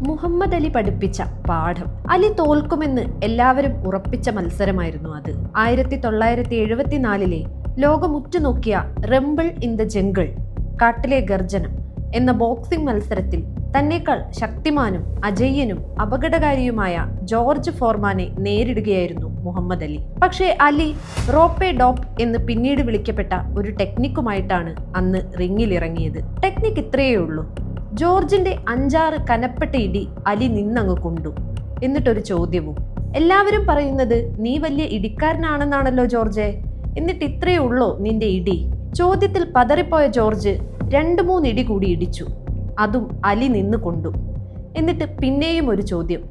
മുഹമ്മദ് അലി പഠിപ്പിച്ച പാഠം. അലി തോൽക്കുമെന്ന് എല്ലാവരും ഉറപ്പിച്ച മത്സരമായിരുന്നു അത്. 1974 ലോകം ഉറ്റുനോക്കിയ റംബിൾ ഇൻ ദ ജംഗിൾ, കാട്ടിലെ ഗർജനം എന്ന ബോക്സിംഗ് മത്സരത്തിൽ തന്നേക്കാൾ ശക്തിമാനും അജയ്യനും അപകടകാരിയുമായ ജോർജ് ഫോർമാനെ നേരിടുകയായിരുന്നു മുഹമ്മദ് അലി. പക്ഷേ അലി റോപ്പേ ഡോപ്പ് എന്ന് പിന്നീട് വിളിക്കപ്പെട്ട ഒരു ടെക്നിക്കുമായിട്ടാണ് അന്ന് റിങ്ങിലിറങ്ങിയത്. ടെക്നിക്ക് ഇത്രയേ ഉള്ളൂ. ജോർജിന്റെ 5-6 കനപ്പെട്ട ഇടി അലി നിന്നങ്ങ് കൊണ്ടു. എന്നിട്ടൊരു ചോദ്യവും. എല്ലാവരും പറയുന്നത് നീ വലിയ ഇടിക്കാരനാണെന്നാണല്ലോ ജോർജെ, എന്നിട്ട് ഇത്രയേ ഉള്ളോ നിന്റെ ഇടി? ചോദ്യത്തിൽ പതറിപ്പോയ ജോർജ് 2-3 ഇടി കൂടി ഇടിച്ചു. അതും അലി നിന്ന് കൊണ്ടു. എന്നിട്ട് പിന്നെയും ഒരു ചോദ്യം.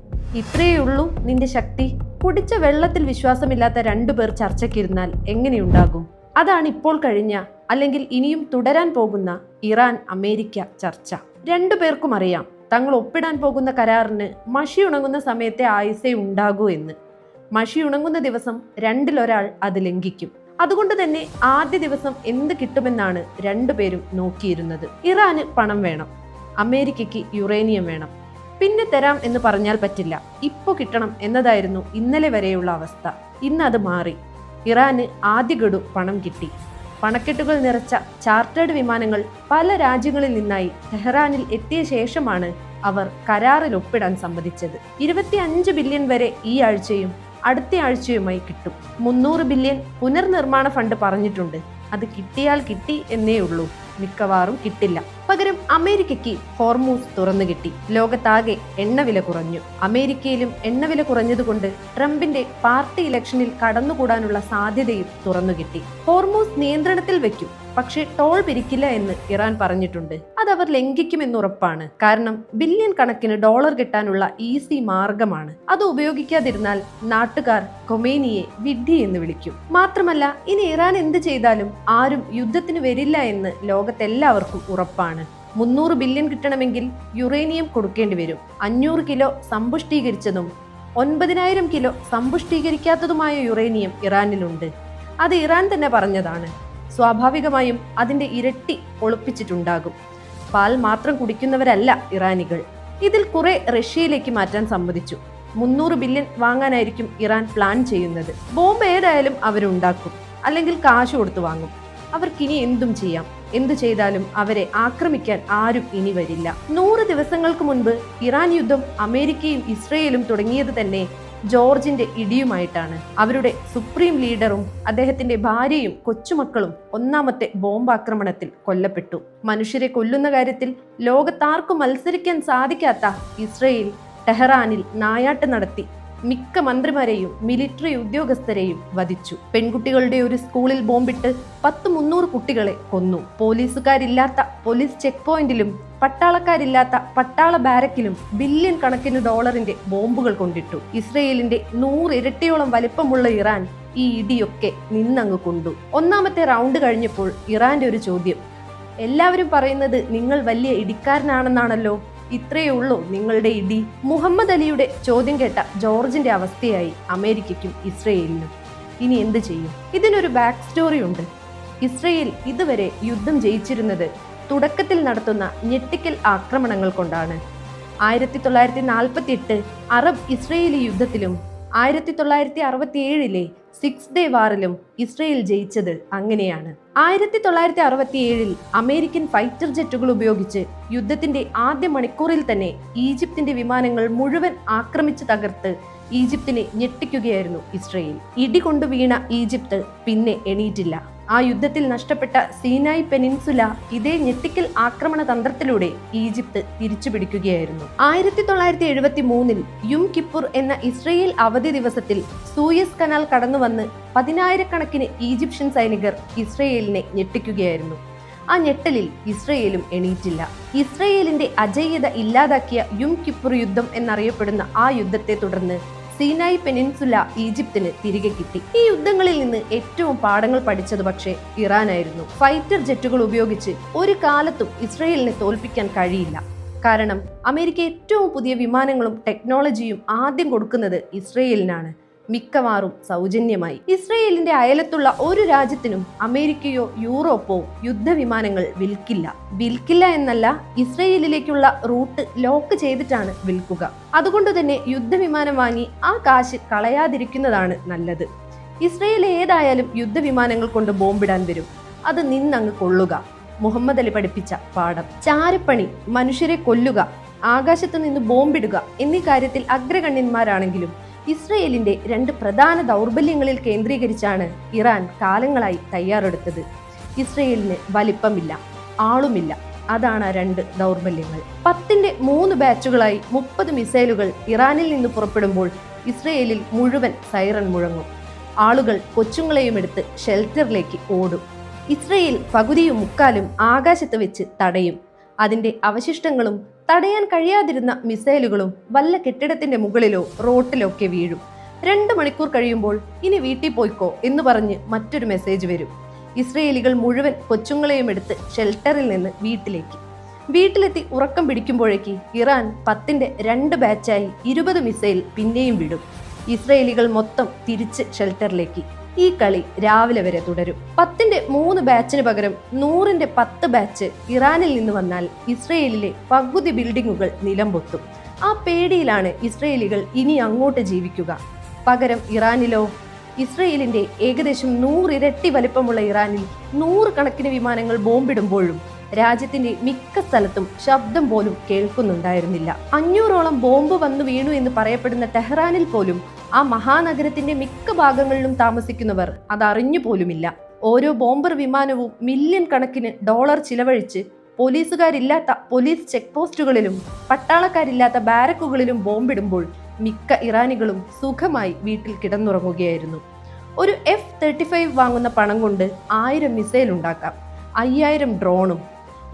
ഇത്രയേ ഉള്ളൂ നിന്റെ ശക്തി? കുടിച്ച വെള്ളത്തിൽ വിശ്വാസമില്ലാത്ത 2 പേർ ചർച്ചയ്ക്കിരുന്നാൽ എങ്ങനെയുണ്ടാകും? അതാണ് ഇപ്പോൾ കഴിഞ്ഞ, അല്ലെങ്കിൽ ഇനിയും തുടരാൻ പോകുന്ന ഇറാൻ അമേരിക്ക ചർച്ച. 2 പേർക്കും അറിയാം തങ്ങൾ ഒപ്പിടാൻ പോകുന്ന കരാറിന് മഷി ഉണങ്ങുന്ന സമയത്തെ ആയുസേ ഉണ്ടാകൂ എന്ന്. മഷി ഉണങ്ങുന്ന ദിവസം 2-ൽ 1 അത് ലംഘിക്കും. അതുകൊണ്ട് തന്നെ ആദ്യ ദിവസം എന്ത് കിട്ടുമെന്നാണ് 2 പേരും നോക്കിയിരുന്നത്. ഇറാന് പണം വേണം, അമേരിക്കയ്ക്ക് യുറേനിയം വേണം. പിന്നെ തരാം എന്ന് പറഞ്ഞാൽ പറ്റില്ല, ഇപ്പൊ കിട്ടണം എന്നതായിരുന്നു ഇന്നലെ വരെയുള്ള അവസ്ഥ. ഇന്ന് അത് മാറി. ഇറാന് ആദ്യ ഗഡു പണം കിട്ടി. പണക്കെട്ടുകൾ നിറച്ച ചാർട്ടേഡ് വിമാനങ്ങൾ പല രാജ്യങ്ങളിൽ നിന്നായി ടെഹ്റാനിൽ എത്തിയ ശേഷമാണ് അവർ കരാറിൽ ഒപ്പിടാൻ സമ്മതിച്ചത്. 25 ബില്യൺ വരെ ഈ ആഴ്ചയും അടുത്ത ആഴ്ചയുമായി കിട്ടും. 300 ബില്യൺ പുനർനിർമ്മാണ ഫണ്ട് പറഞ്ഞിട്ടുണ്ട്. അത് കിട്ടിയാൽ കിട്ടി എന്നേ ഉള്ളൂ, മിക്കവാറും കിട്ടില്ല. പകരം അമേരിക്കയ്ക്ക് ഹോർമൂസ് തുറന്നു കിട്ടി. ലോകത്താകെ എണ്ണവില കുറഞ്ഞു. അമേരിക്കയിലും എണ്ണവില കുറഞ്ഞതുകൊണ്ട് ട്രംപിന്റെ പാർട്ടി ഇലക്ഷനിൽ കടന്നുകൂടാനുള്ള സാധ്യതയും തുറന്നു കിട്ടി. ഹോർമൂസ് നിയന്ത്രണത്തിൽ വെക്കും, പക്ഷേ ടോൾ പിരിക്കില്ല എന്ന് ഇറാൻ പറഞ്ഞിട്ടുണ്ട്. അതവർ ലംഘിക്കുമെന്നുറപ്പാണ്. കാരണം ബില്യൺ കണക്കിന് ഡോളർ കിട്ടാനുള്ള ഈസി മാർഗമാണ്. അത് ഉപയോഗിക്കാതിരുന്നാൽ നാട്ടുകാർ ഖൊമേനിയെ വിഡ്ഢി എന്ന് വിളിക്കും. മാത്രമല്ല ഇനി ഇറാൻ എന്ത് ചെയ്താലും ആരും യുദ്ധത്തിന് വരില്ല എന്ന് ലോകത്തെല്ലാവർക്കും ഉറപ്പാണ്. 300 ബില്യൺ കിട്ടണമെങ്കിൽ യുറേനിയം കൊടുക്കേണ്ടി വരും. 500 കിലോ സമ്പുഷ്ടീകരിച്ചതും 9000 കിലോ സമ്പുഷ്ടീകരിക്കാത്തതുമായ യുറേനിയം ഇറാനിലുണ്ട്. അത് ഇറാൻ തന്നെ പറഞ്ഞതാണ്. സ്വാഭാവികമായും അതിന്റെ ഇരട്ടി ഒളിപ്പിച്ചിട്ടുണ്ടാകും. പാൽ മാത്രം കുടിക്കുന്നവരല്ല ഇറാനികൾ. ഇതിൽ കുറെ റഷ്യയിലേക്ക് മാറ്റാൻ സമ്മതിച്ചു. 300 ബില്യൺ വാങ്ങാനായിരിക്കും ഇറാൻ പ്ലാൻ ചെയ്യുന്നത്. ബോംബ് ഏതായാലും അവരുണ്ടാക്കും, അല്ലെങ്കിൽ കാശ് കൊടുത്തു വാങ്ങും. അവർക്കിനി എന്തും ചെയ്യാം. എന്തു ചെയ്താലും അവരെ ആക്രമിക്കാൻ ആരും ഇനി വരില്ല. 100 ദിവസങ്ങൾക്ക് മുൻപ് ഇറാൻ യുദ്ധം അമേരിക്കയും ഇസ്രയേലും തുടങ്ങിയത് തന്നെ ജോർജിന്റെ ഇടിയുമായിട്ടാണ്. അവരുടെ സുപ്രീം ലീഡറും അദ്ദേഹത്തിന്റെ ഭാര്യയും കൊച്ചുമക്കളും 1ാമത്തെ ബോംബാക്രമണത്തിൽ കൊല്ലപ്പെട്ടു. മനുഷ്യരെ കൊല്ലുന്ന കാര്യത്തിൽ ലോകത്താർക്കും മത്സരിക്കാൻ സാധിക്കാത്ത ഇസ്രയേൽ ടെഹ്റാനിൽ നായാട്ട് നടത്തി മിക്ക മന്ത്രിമാരെയും മിലിറ്ററി ഉദ്യോഗസ്ഥരെയും വധിച്ചു. പെൺകുട്ടികളുടെ ഒരു സ്കൂളിൽ ബോംബിട്ട് 300 കുട്ടികളെ കൊന്നു. പോലീസുകാരില്ലാത്ത പോലീസ് ചെക്ക് പോയിന്റിലും പട്ടാളക്കാരില്ലാത്ത പട്ടാള ബാരക്കിലും ബില്യൺ കണക്കിന് ഡോളറിന്റെ ബോംബുകൾ കൊണ്ടിട്ടു. ഇസ്രയേലിന്റെ 100 ഇരട്ടിയോളം വലിപ്പമുള്ള ഇറാൻ ഈ ഇടിയൊക്കെ നിന്നങ്ങ് കൊണ്ടു. 1ാമത്തെ റൗണ്ട് കഴിഞ്ഞപ്പോൾ ഇറാന്റെ ഒരു ചോദ്യം. എല്ലാവരും പറയുന്നത് നിങ്ങൾ വലിയ ഇടിക്കാരനാണെന്നാണല്ലോ, ഇത്രയേ ഉള്ളൂ നിങ്ങളുടെ ഇടി? മുഹമ്മദ് അലിയുടെ ചോദ്യം കേട്ട ജോർജിന്റെ അവസ്ഥയായി അമേരിക്കയ്ക്കും ഇസ്രയേലിനും. ഇനി എന്ത് ചെയ്യും? ഇതിനൊരു ബാക്ക് സ്റ്റോറി ഉണ്ട്. ഇസ്രയേൽ ഇതുവരെ യുദ്ധം ജയിച്ചിരുന്നത് തുടക്കത്തിൽ നടത്തുന്ന ഞെട്ടിക്കൽ ആക്രമണങ്ങൾ കൊണ്ടാണ്. 1948 അറബ് ഇസ്രയേലി യുദ്ധത്തിലും 1967 6 ഡേ വാറിലും ഇസ്രയേൽ ജയിച്ചത് അങ്ങനെയാണ്. 1967 അമേരിക്കൻ ഫൈറ്റർ ജെറ്റുകൾ ഉപയോഗിച്ച് യുദ്ധത്തിന്റെ ആദ്യ മണിക്കൂറിൽ തന്നെ ഈജിപ്തിന്റെ വിമാനങ്ങൾ മുഴുവൻ ആക്രമിച്ച് തകർത്ത് ഈജിപ്തിനെ ഞെട്ടിക്കുകയായിരുന്നു ഇസ്രയേൽ. ഇടികൊണ്ടു വീണ ഈജിപ്ത് പിന്നെ എണീറ്റില്ല. ആ യുദ്ധത്തിൽ നഷ്ടപ്പെട്ട സീനായ് പെനിൻസുല ഇതേ ഞെട്ടിക്കൽ ആക്രമണ തന്ത്രത്തിലൂടെ ഈജിപ്ത് തിരിച്ചുപിടിക്കുകയായിരുന്നു. 1973 യും കിപ്പുർ എന്ന ഇസ്രയേൽ അവധി ദിവസത്തിൽ സൂയസ് കനാൽ കടന്നുവന്ന് 10,000-കണക്കിന് ഈജിപ്ഷ്യൻ സൈനികർ ഇസ്രയേലിനെ ഞെട്ടിക്കുകയായിരുന്നു. ആ ഞെട്ടലിൽ ഇസ്രയേലും എണീറ്റില്ല. ഇസ്രയേലിന്റെ അജയ്യത ഇല്ലാതാക്കിയ യും കിപ്പുർ യുദ്ധം എന്നറിയപ്പെടുന്ന ആ യുദ്ധത്തെ തുടർന്ന് സീനായ് പെനിൻസുല ഈജിപ്തിന് തിരികെ കിട്ടി. ഈ യുദ്ധങ്ങളിൽ നിന്ന് ഏറ്റവും പാഠങ്ങൾ പഠിച്ചത് പക്ഷേ ഇറാനായിരുന്നു. ഫൈറ്റർ ജെറ്റുകൾ ഉപയോഗിച്ച് ഒരു കാലത്തും ഇസ്രയേലിനെ തോൽപ്പിക്കാൻ കഴിയില്ല. കാരണം അമേരിക്ക ഏറ്റവും പുതിയ വിമാനങ്ങളും ടെക്നോളജിയും ആദ്യം കൊടുക്കുന്നത് ഇസ്രയേലിനാണ്. മിക്കവാറും സൗജന്യമായി. ഇസ്രയേലിന്റെ അയലത്തുള്ള ഒരു രാജ്യത്തിനും അമേരിക്കയോ യൂറോപ്പോ യുദ്ധവിമാനങ്ങൾ വിൽക്കില്ല എന്നല്ല, ഇസ്രയേലിലേക്കുള്ള റൂട്ട് ലോക്ക് ചെയ്തിട്ടാണ് വിൽക്കുക. അതുകൊണ്ട് തന്നെ യുദ്ധവിമാനം വാങ്ങി ആ കാശ് കളയാതിരിക്കുന്നതാണ് നല്ലത്. ഇസ്രയേൽ ഏതായാലും യുദ്ധവിമാനങ്ങൾ കൊണ്ട് ബോംബിടാൻ വരും, അത് നിന്നങ്ങ് കൊള്ളുക. മുഹമ്മദ് അലി പഠിപ്പിച്ച പാഠം. ചാരപ്പണി, മനുഷ്യരെ കൊല്ലുക, ആകാശത്ത് നിന്ന് ബോംബിടുക എന്നീ കാര്യത്തിൽ അഗ്രഗണ്യന്മാരാണെങ്കിലും ഇസ്രയേലിന്റെ 2 പ്രധാന ദൗർബല്യങ്ങളിൽ കേന്ദ്രീകരിച്ചാണ് ഇറാൻ കാലങ്ങളായി തയ്യാറെടുത്തത്. ഇസ്രയേലിന് വലിപ്പമില്ല, ആളുമില്ല. അതാണ് ആ 2 ദൗർബല്യങ്ങൾ. 10ന്റെ 3 ബാച്ചുകളായി 30 മിസൈലുകൾ ഇറാനിൽ നിന്ന് പുറപ്പെടുമ്പോൾ ഇസ്രയേലിൽ മുഴുവൻ സൈറൺ മുഴങ്ങും. ആളുകൾ കൊച്ചുങ്ങളെയും എടുത്ത് ഷെൽട്ടറിലേക്ക് ഓടും. ഇസ്രയേൽ പകുതിയും മുക്കാലും ആകാശത്ത് വെച്ച് തടയും. അതിന്റെ അവശിഷ്ടങ്ങളും തടയാൻ കഴിയാതിരുന്ന മിസൈലുകളും വല്ല കെട്ടിടത്തിന്റെ മുകളിലോ റോട്ടിലോ ഒക്കെ വീഴും. 2 മണിക്കൂർ കഴിയുമ്പോൾ ഇനി വീട്ടിൽ പോയിക്കോ എന്ന് പറഞ്ഞ് മറ്റൊരു മെസ്സേജ് വരും. ഇസ്രയേലികൾ മുഴുവൻ കൊച്ചുങ്ങളെയും എടുത്ത് ഷെൽട്ടറിൽ നിന്ന് വീട്ടിലെത്തി ഉറക്കം പിടിക്കുമ്പോഴേക്ക് ഇറാൻ 10ന്റെ 2 ബാച്ചായി 20 മിസൈൽ പിന്നെയും വിടും. ഇസ്രയേലികൾ മൊത്തം തിരിച്ച് ഷെൽട്ടറിലേക്ക്. ഈ കളി രാവിലെ വരെ തുടരും. 10ന്റെ 3 ബാച്ചിന് പകരം 100ന്റെ 10 ബാച്ച് ഇറാനിൽ നിന്ന് വന്നാൽ ഇസ്രയേലിലെ പകുതി ബിൽഡിങ്ങുകൾ നിലംപൊത്തും. ആ പേടിയിലാണ് ഇസ്രയേലികൾ ഇനി അങ്ങോട്ട് ജീവിക്കുക. പകരം ഇറാനിലോ? ഇസ്രയേലിന്റെ ഏകദേശം 100 ഇരട്ടി വലിപ്പമുള്ള ഇറാനിൽ 100 കണക്കിന് വിമാനങ്ങൾ ബോംബിടുമ്പോഴും രാജ്യത്തിന്റെ മിക്ക സ്ഥലത്തും ശബ്ദം പോലും കേൾക്കുന്നുണ്ടായിരുന്നില്ല. 500ഓളം ബോംബ് വന്നു വീണു എന്ന് പറയപ്പെടുന്ന ടെഹ്റാനിൽ പോലും ആ മഹാനഗരത്തിന്റെ മിക്ക ഭാഗങ്ങളിലും താമസിക്കുന്നവർ അതറിഞ്ഞു പോലുമില്ല. ഓരോ ബോംബർ വിമാനവും മില്യൺ കണക്കിന് ഡോളർ ചിലവഴിച്ച് പോലീസുകാരില്ലാത്ത പോലീസ് ചെക്ക് പോസ്റ്റുകളിലും പട്ടാളക്കാരില്ലാത്ത ബാരക്കുകളിലും ബോംബിടുമ്പോൾ മിക്ക ഇറാനികളും സുഖമായി വീട്ടിൽ കിടന്നുറങ്ങുകയായിരുന്നു. ഒരു F-35 വാങ്ങുന്ന പണം കൊണ്ട് 1000 മിസൈൽ ഉണ്ടാക്കാം, 5000 ഡ്രോണും.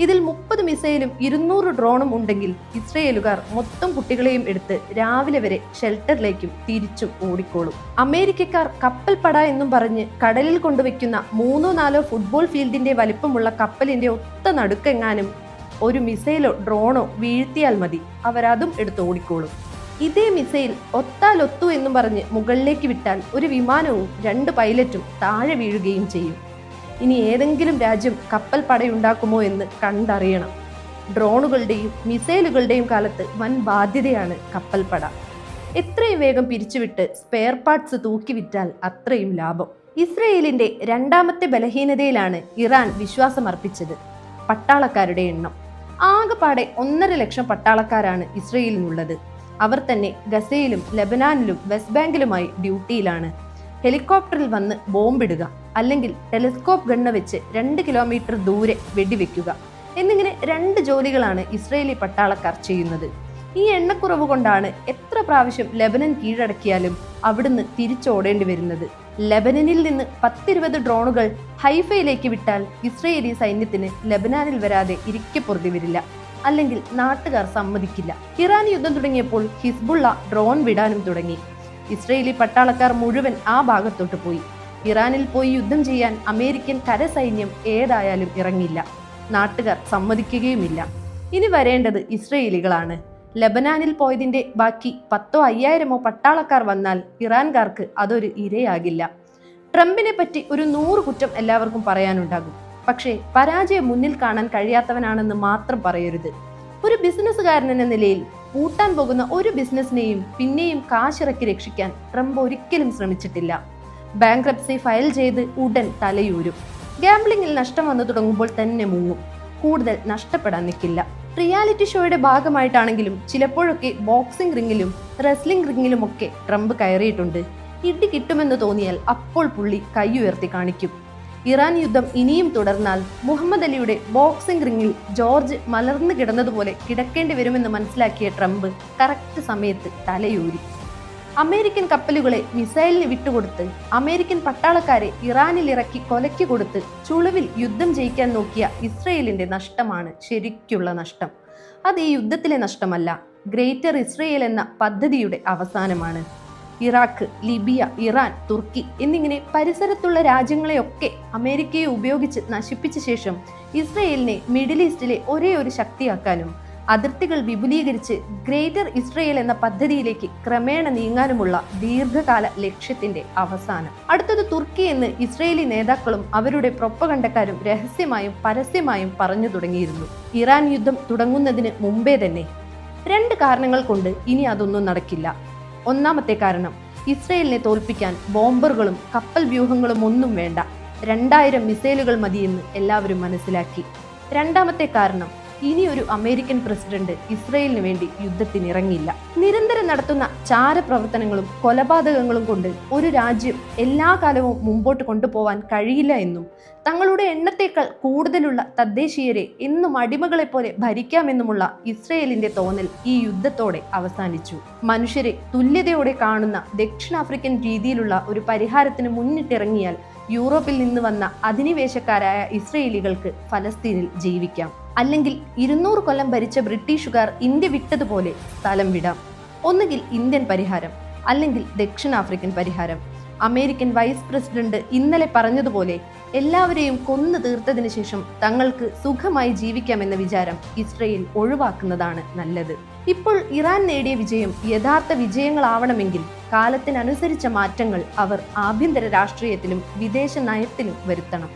ഇതിൽ 30 മിസൈലും 200 ഡ്രോണും ഉണ്ടെങ്കിൽ ഇസ്രയേലുകാർ മൊത്തം കുട്ടികളെയും എടുത്ത് രാവിലെ വരെ ഷെൽട്ടറിലേക്കും തിരിച്ചും ഓടിക്കോളും. അമേരിക്കക്കാർ കപ്പൽ പട എന്നും പറഞ്ഞ് കടലിൽ കൊണ്ടുവയ്ക്കുന്ന 3-4 ഫുട്ബോൾ ഫീൽഡിന്റെ വലിപ്പമുള്ള കപ്പലിന്റെ ഒത്ത നടുക്കെങ്ങാനും ഒരു മിസൈലോ ഡ്രോണോ വീഴ്ത്തിയാൽ മതി, അവരതും എടുത്ത് ഓടിക്കോളും. ഇതേ മിസൈൽ ഒത്താലൊത്തു എന്നും പറഞ്ഞ് മുകളിലേക്ക് വിട്ടാൽ ഒരു വിമാനവും 2 പൈലറ്റും താഴെ വീഴുകയും ചെയ്യും. ഇനി ഏതെങ്കിലും രാജ്യം കപ്പൽ പടയുണ്ടാക്കുമോ എന്ന് കണ്ടറിയണം. ഡ്രോണുകളുടെയും മിസൈലുകളുടെയും കാലത്ത് വൻ ബാധ്യതയാണ് കപ്പൽ പട. എത്രയും വേഗം പിരിച്ചുവിട്ട് സ്പെയർ പാർട്സ് തൂക്കി വിറ്റാൽ അത്രയും ലാഭം. ഇസ്രയേലിന്റെ 2ാമത്തെ ബലഹീനതയിലാണ് ഇറാൻ വിശ്വാസമർപ്പിച്ചത്: പട്ടാളക്കാരുടെ എണ്ണം. ആകെപ്പാടെ 1.5 ലക്ഷം പട്ടാളക്കാരാണ് ഇസ്രയേലിനുള്ളത്. അവർ തന്നെ ഗസയിലും ലെബനാനിലും വെസ്റ്റ് ബാങ്കിലുമായി ഡ്യൂട്ടിയിലാണ്. ഹെലികോപ്റ്ററിൽ വന്ന് ബോംബിടുക, അല്ലെങ്കിൽ ടെലിസ്കോപ്പ് ഗണ്ണ് വെച്ച് 2 കിലോമീറ്റർ ദൂരെ വെടിവെക്കുക എന്നിങ്ങനെ 2 ജോലികളാണ് ഇസ്രയേലി പട്ടാളക്കാർ ചെയ്യുന്നത്. ഈ എണ്ണക്കുറവ് കൊണ്ടാണ് എത്ര പ്രാവശ്യം ലെബനൻ കീഴടക്കിയാലും അവിടുന്ന് തിരിച്ചോടേണ്ടി വരുന്നത്. ലെബനനിൽ നിന്ന് 10-20 ഡ്രോണുകൾ ഹൈഫയിലേക്ക് വിട്ടാൽ ഇസ്രയേലി സൈന്യത്തിന് ലെബനാനിൽ വരാതെ ഇരിക്കപ്പൊറുതി വരില്ല, അല്ലെങ്കിൽ നാട്ടുകാർ സമ്മതിക്കില്ല. ഇറാൻ യുദ്ധം തുടങ്ങിയപ്പോൾ ഹിസ്ബുള്ള ഡ്രോൺ വിടാനും തുടങ്ങി. ഇസ്രയേലി പട്ടാളക്കാർ മുഴുവൻ ആ ഭാഗത്തോട്ട് പോയി. ഇറാനിൽ പോയി യുദ്ധം ചെയ്യാൻ അമേരിക്കൻ കരസൈന്യം ഏതായാലും ഇറങ്ങില്ല, നാട്ടുകാർ സമ്മതിക്കുകയുമില്ല. ഇനി വരേണ്ടത് ഇസ്രയേലികളാണ്. ലെബനാനിൽ പോയതിന്റെ ബാക്കി 10,000-5000 പട്ടാളക്കാർ വന്നാൽ ഇറാൻകാർക്ക് അതൊരു ഇരയാകില്ല. ട്രംപിനെ പറ്റി ഒരു 100 കുറ്റം എല്ലാവർക്കും പറയാനുണ്ടാകും. പക്ഷേ പരാജയം മുന്നിൽ കാണാൻ കഴിയാത്തവനാണെന്ന് മാത്രം പറയരുത്. ഒരു ബിസിനസ്സുകാരൻ എന്ന നിലയിൽ പൂട്ടാൻ പോകുന്ന ഒരു ബിസിനസ്സിനെയും പിന്നെയും കാശിറക്കി രക്ഷിക്കാൻ ട്രംപ് ഒരിക്കലും ശ്രമിച്ചിട്ടില്ല. ബാങ്ക്രപ്സി ഫയൽ ചെയ്ത് ഉടൻ തലയൂരും. ഗാംബ്ലിംഗിൽ നഷ്ടം വന്നു തുടങ്ങുമ്പോൾ തന്നെ മുങ്ങും. കൂടുതൽ നഷ്ടപ്പെടാൻ നിൽക്കില്ല. റിയാലിറ്റി ഷോയുടെ ഭാഗമായിട്ടാണെങ്കിലും ചിലപ്പോഴൊക്കെ ബോക്സിംഗ് റിങ്ങിലും റെസ്ലിംഗ് റിങ്ങിലുമൊക്കെ ട്രംപ് കയറിയിട്ടുണ്ട്. ഇടി കിട്ടുമെന്ന് തോന്നിയാൽ അപ്പോൾ പുള്ളി കൈ ഉയർത്തി കാണിക്കും. ഇറാൻ യുദ്ധം ഇനിയും തുടർന്നാൽ മുഹമ്മദ് അലിയുടെ ബോക്സിംഗ് റിങ്ങിൽ ജോർജ് മലർന്നു കിടന്നതുപോലെ കിടക്കേണ്ടി വരുമെന്ന് മനസ്സിലാക്കിയ ട്രംപ് കറക്റ്റ് സമയത്ത് തലയൂരി. അമേരിക്കൻ കപ്പലുകളെ മിസൈലിന് വിട്ടുകൊടുത്ത് അമേരിക്കൻ പട്ടാളക്കാരെ ഇറാനിൽ ഇറക്കി കൊലയ്ക്ക് കൊടുത്ത് ചുളിവിൽ യുദ്ധം ജയിക്കാൻ നോക്കിയ ഇസ്രയേലിന്റെ നഷ്ടമാണ് ശരിക്കുള്ള നഷ്ടം. അത് ഈ യുദ്ധത്തിലെ നഷ്ടമല്ല, ഗ്രേറ്റർ ഇസ്രയേൽ എന്ന പദ്ധതിയുടെ അവസാനമാണ്. ഇറാഖ്, ലിബിയ, ഇറാൻ, തുർക്കി എന്നിങ്ങനെ പരിസരത്തുള്ള രാജ്യങ്ങളെയൊക്കെ അമേരിക്കയെ ഉപയോഗിച്ച് നശിപ്പിച്ച ശേഷം ഇസ്രയേലിനെ മിഡിൽ ഈസ്റ്റിലെ ഒരേ ഒരു ശക്തിയാക്കാനും അതിർത്തികൾ വിപുലീകരിച്ച് ഗ്രേറ്റർ ഇസ്രയേൽ എന്ന പദ്ധതിയിലേക്ക് ക്രമേണ നീങ്ങാനുമുള്ള ദീർഘകാല ലക്ഷ്യത്തിന്റെ അവസാനം. അടുത്തത് തുർക്കി എന്ന് ഇസ്രയേലി നേതാക്കളും അവരുടെ പ്രൊപ്പഗണ്ടക്കാരും രഹസ്യമായും പരസ്യമായും പറഞ്ഞു തുടങ്ങിയിരുന്നു. ഇറാൻ യുദ്ധം തുടങ്ങുന്നതിന് മുമ്പേ തന്നെ. 2 കാരണങ്ങൾ കൊണ്ട് ഇനി അതൊന്നും നടക്കില്ല. ഒന്നാമത്തെ കാരണം, ഇസ്രയേലിനെ തോൽപ്പിക്കാൻ ബോംബറുകളും കപ്പൽ വ്യൂഹങ്ങളും ഒന്നും വേണ്ട, 2000 മിസൈലുകൾ മതിയെന്ന് എല്ലാവരും മനസ്സിലാക്കി. രണ്ടാമത്തെ കാരണം, ഇനിയൊരു അമേരിക്കൻ പ്രസിഡന്റ് ഇസ്രയേലിന് വേണ്ടി യുദ്ധത്തിനിറങ്ങില്ല. നിരന്തരം നടത്തുന്ന ചാരപ്രവർത്തനങ്ങളും കൊലപാതകങ്ങളും കൊണ്ട് ഒരു രാജ്യം എല്ലാ കാലവും മുമ്പോട്ട് കൊണ്ടുപോകാൻ കഴിയില്ല എന്നും തങ്ങളുടെ എണ്ണത്തേക്കാൾ കൂടുതലുള്ള തദ്ദേശീയരെ എന്നും അടിമകളെ പോലെ ഭരിക്കാമെന്നുമുള്ള ഇസ്രയേലിന്റെ തോന്നൽ ഈ യുദ്ധത്തോടെ അവസാനിച്ചു. മനുഷ്യരെ തുല്യതയോടെ കാണുന്ന ദക്ഷിണാഫ്രിക്കൻ രീതിയിലുള്ള ഒരു പരിഹാരത്തിന് മുന്നിട്ടിറങ്ങിയാൽ യൂറോപ്പിൽ നിന്ന് വന്ന അധിനിവേശക്കാരായ ഇസ്രയേലികൾക്ക് ഫലസ്തീനിൽ ജീവിക്കാം. അല്ലെങ്കിൽ 200 കൊല്ലം ഭരിച്ച ബ്രിട്ടീഷുകാർ ഇന്ത്യ വിട്ടതുപോലെ സ്ഥലം വിടാം. ഒന്നുകിൽ ഇന്ത്യൻ പരിഹാരം, അല്ലെങ്കിൽ ദക്ഷിണാഫ്രിക്കൻ പരിഹാരം. അമേരിക്കൻ വൈസ് പ്രസിഡന്റ് ഇന്നലെ പറഞ്ഞതുപോലെ എല്ലാവരെയും കൊന്നു തീർത്തതിനു ശേഷം തങ്ങൾക്ക് സുഖമായി ജീവിക്കാമെന്ന വിചാരം ഇസ്രയേൽ ഒഴിവാക്കുന്നതാണ് നല്ലത്. ഇപ്പോൾ ഇറാൻ നേടിയ വിജയം യഥാർത്ഥ വിജയങ്ങളാവണമെങ്കിൽ കാലത്തിനനുസരിച്ച മാറ്റങ്ങൾ അവർ ആഭ്യന്തര രാഷ്ട്രീയത്തിലും വിദേശ നയത്തിലും വരുത്തണം.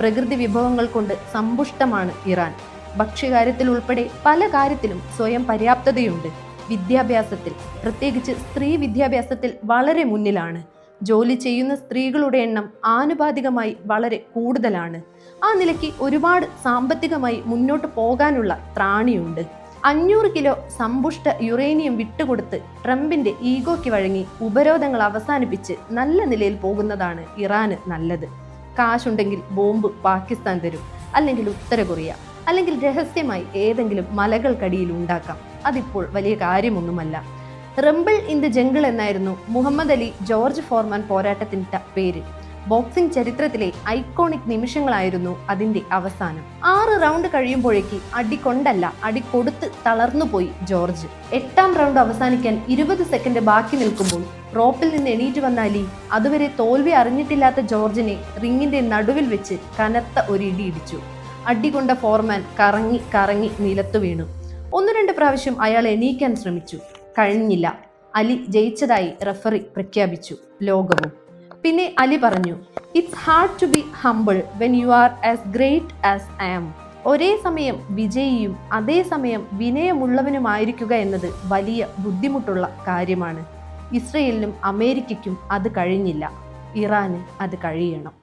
പ്രകൃതി വിഭവങ്ങൾ കൊണ്ട് സമ്പുഷ്ടമാണ് ഇറാൻ. ഭക്ഷ്യകാര്യത്തിൽ ഉൾപ്പെടെ പല കാര്യത്തിലും സ്വയം പര്യാപ്തതയുണ്ട്. വിദ്യാഭ്യാസത്തിൽ, പ്രത്യേകിച്ച് സ്ത്രീ വിദ്യാഭ്യാസത്തിൽ വളരെ മുന്നിലാണ്. ജോലി ചെയ്യുന്ന സ്ത്രീകളുടെ എണ്ണം ആനുപാതികമായി വളരെ കൂടുതലാണ്. ആ നിലയ്ക്ക് ഒരുപാട് സാമ്പത്തികമായി മുന്നോട്ട് പോകാനുള്ള ത്രാണിയുണ്ട്. 500 കിലോ സമ്പുഷ്ട യുറേനിയം വിട്ടുകൊടുത്ത് ട്രംപിന്റെ ഈഗോയ്ക്ക് വഴങ്ങി ഉപരോധങ്ങൾ അവസാനിപ്പിച്ച് നല്ല നിലയിൽ പോകുന്നതാണ് ഇറാന് നല്ലത്. കാശുണ്ടെങ്കിൽ ബോംബ് പാകിസ്ഥാൻ തരും, അല്ലെങ്കിൽ ഉത്തര കൊറിയ, അല്ലെങ്കിൽ രഹസ്യമായി ഏതെങ്കിലും മലകൾക്കടിയിൽ ഉണ്ടാക്കാം. അതിപ്പോൾ വലിയ കാര്യമൊന്നുമല്ല. റംബിൾ ഇൻ ദ ജംഗിൾ എന്നായിരുന്നു മുഹമ്മദ് അലി ജോർജ് ഫോർമാൻ പോരാട്ടത്തിനിട്ട പേര്. ബോക്സിംഗ് ചരിത്രത്തിലെ ഐക്കോണിക് നിമിഷങ്ങളായിരുന്നു അതിന്റെ അവസാനം. 6 റൗണ്ട് കഴിയുമ്പോഴേക്ക് അടി കൊണ്ടല്ല, അടി കൊടുത്ത് തളർന്നുപോയി ജോർജ്. 8ാം റൗണ്ട് അവസാനിക്കാൻ 20 സെക്കൻഡ് ബാക്കി നിൽക്കുമ്പോൾ റോപ്പിൽ നിന്ന് എണീറ്റ് വന്ന അലി അതുവരെ തോൽവി അറിഞ്ഞിട്ടില്ലാത്ത ജോർജിനെ റിങ്ങിന്റെ നടുവിൽ വെച്ച് കനത്ത ഒരു ഇടി ഇടിച്ചു. അടികൊണ്ട ഫോർമാൻ കറങ്ങി കറങ്ങി നിലത്തു വീണു. 1-2 പ്രാവശ്യം അയാൾ എണീക്കാൻ ശ്രമിച്ചു. കഴിഞ്ഞില്ല. അലി ജയിച്ചതായി റഫറി പ്രഖ്യാപിച്ചു. ലോകവും. പിന്നെ അലി പറഞ്ഞു, it's hard to be humble when you are as great as I am. ഒരേ സമയം വിജയിയും അതേസമയം വിനയമുള്ളവനുമായിരിക്കുക എന്നത് വലിയ ബുദ്ധിമുട്ടുള്ള കാര്യമാണ്. ഇസ്രയേലിനും അമേരിക്കയ്ക്കും അത് കഴിഞ്ഞില്ല. ഇറാന് അത് കഴിയണം.